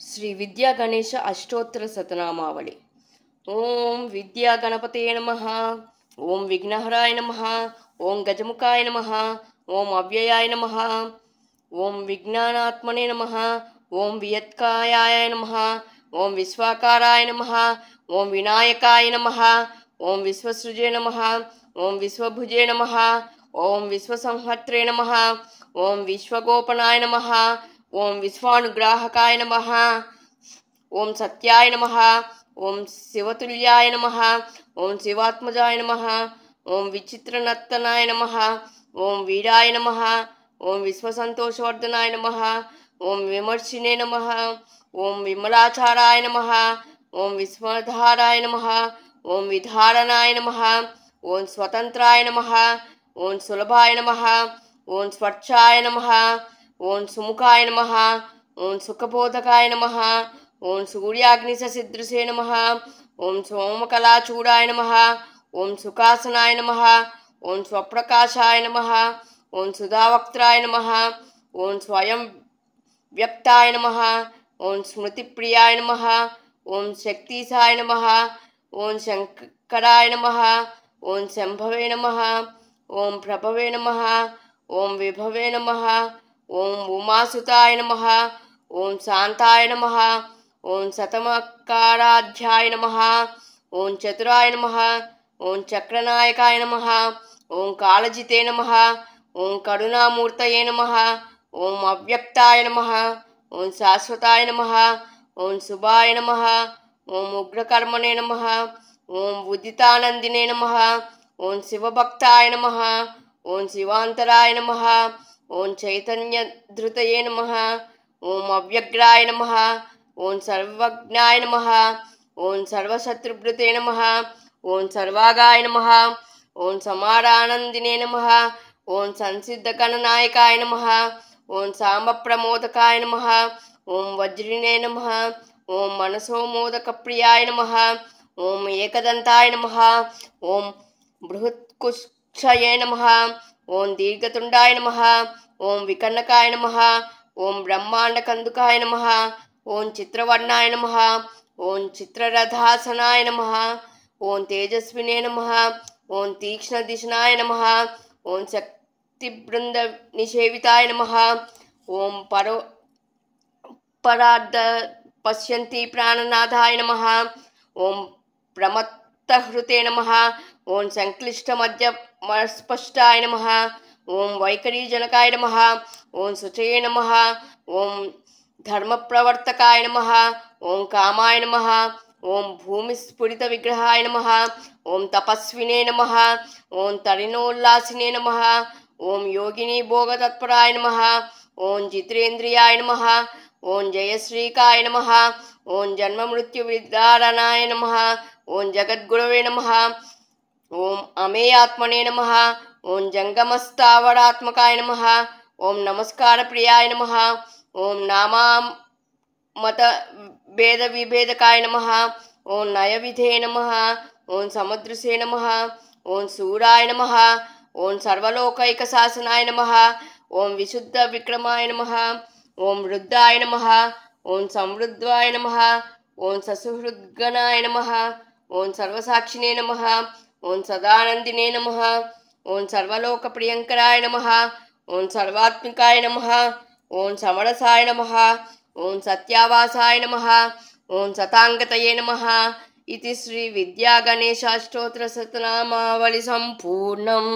శ్రీ విద్యా గణేశ అష్టోత్తర శతనామావళి. ఓం విద్యా గణపతయ నమః. ఓం విఘ్నహరాయ నమః. ఓం గజముఖాయ నమః. ఓం అవ్యయాయ నమః. ఓం విజ్ఞానాత్మనే నమః. ఓం వియత్కాయాయ నమః. ఓం విశ్వాకారాయ నమః. ఓం వినాయకాయ నమః. ఓం విశ్వసృజే నమః. ఓం విశ్వభుజే నమః. ఓం విశ్వసంహర్త్రే నమః. ఓం విశ్వగోపనాయ నమః. ఓం విశ్వానుగ్రాహకాయ నమః. ఓం సత్యాయ నమః. ఓం శివతుల్యాయ నమః. ఓం శివాత్మజాయ నమః. ఓం విచిత్రనర్తనాయ నమః. ఓం వీరాయ నమః. ఓం విశ్వసంతోషవర్ధనాయ నమః. ఓం విమర్శినే నమః. ఓం విమలాచారాయ నమః. ఓం విస్మధారాయ నమః. ఓం విధారణాయ నమః. ఓం స్వతంత్రాయ నమః. ఓం సులభాయ నమః. ఓం స్వచ్ఛాయ నమః. ఓం సుముఖాయ నమః. ఓం సుఖబోధకాయ నమః. ఓం సూర్యాగ్నిశసిదృశే నమః. ఓం సోమకళాచూడాయ నమః. ఓం సుఖాసనాయ నమః. ఓం స్వప్రకాశాయ నమః. ఓం సుధావక్త్రాయ నమః. ఓం స్వయం వ్యక్తాయ నమః. ఓం స్మృతిప్రియాయ నమః. ఓం శక్తిసాయ నమః. ఓం శంకరాయ నమః. ఓం శంభవే నమః. ఓం ప్రభవే నమః. ఓం విభవే నమః. ఓం ఉమాసుతాయ నమః. ఓం శాంతాయ నమః. ఓం శతమకారాధ్యాయ నమః. ఓం చతురాయ నమః. ఓం చక్రనాయకాయ నమః. ఓం కాళజితే నమః. ఓం కరుణామూర్తయే నమః. ఓం అవ్యక్తాయ నమః. ఓం శాశ్వతాయ నమః. ఓం శుభాయ నమః. ఓం ఉగ్రకర్మణే నమః. ఓం ఉదితానందినే నమః. ఓం శివభక్తాయ నమః. ఓం శివాంతరాయ నమః. ఓం చైతన్యధృతయే నమః. ఓం అవ్యగ్రాయ నమః. ఓం సర్వజ్ఞాయ నమః. ఓం సర్వశత్రుభృతే నమః. ఓం సర్వాగాయ నమః. ఓం సమారానందినే నమః. ఓం సంసిద్ధగణనాయకాయ నమః. ఓం సాంబప్రమోదకాయ నమః. ఓం వజ్రినే నమః. ఓం మనసోమోదకప్రియాయ నమః. ఓం ఏకదంతాయ నమః. ఓం బృహత్కుక్షయే నమః. ఓం దీర్ఘతుండాయ నమః. ఓం వికర్ణకాయ నమః. ఓం బ్రహ్మాండకందుకాయ నమః. ఓం చిత్రవర్ణాయ నమః. ఓం చిత్రరథాసనాయ నమః. ఓం తేజస్వినే నమః. ఓం తీక్ష్ణదిశనాయ నమః. ఓం శక్తిబృంద నిషేవితాయ నమః. ఓం పరార్థ పశ్యంతి ప్రాణనాథాయ నమః. ఓం ప్రమత్తహృతే నమః. ఓం సంక్లిష్టమధ్యమస్పష్టాయ నమః. ఓం వైఖరీజనకాయ నమః. ఓం శుచయే నమః. ఓం ధర్మప్రవర్తకాయ నమః. ఓం కామాయ నమః. ఓం భూమిస్ఫురిత విగ్రహాయ నమః. ఓం తపస్వినే నమః. ఓం తరిణోల్లాసినే నమః. ఓం యోగిని భోగతత్పరాయ నమః. ఓం జితేంద్రియాయ నమః. ఓం జయశ్రీకాయ నమః. ఓం జన్మమృత్యు విదారణాయ నమః. ఓం జగద్గురవే నమః. ఓం అమేయాత్మనే నమః. ఓం జంగమస్థావరాత్మకాయ నమః. ఓం నమస్కార ప్రియాయ నమః. ఓం నామామత భేద విభేదకాయ నమః. ఓం నయవిధే నమః. ఓం సముద్రసే నమః. ఓం శూరాయ నమః. ఓం సర్వలోకైక శాసనాయ నమః. ఓం విశుద్ధ విక్రమాయ నమః. ఓం వృద్ధాయ నమః. ఓం సంవృద్ధాయ నమః. ఓం ససుహృద్గణాయ నమః. ఓం సర్వసాక్షినే నమః. ఓం సదానందినే నమః. ఓం సర్వలోక ప్రియంకరాయ నమః. ఓం సర్వాత్మికాయ నమః. ఓం సమరసాయ నమః. ఓం సత్యావాసాయ నమః. ఓం సతాంగతయే నమః. ఇది శ్రీ విద్యా గణేశాష్టోత్తర శతనామావళి సంపూర్ణం.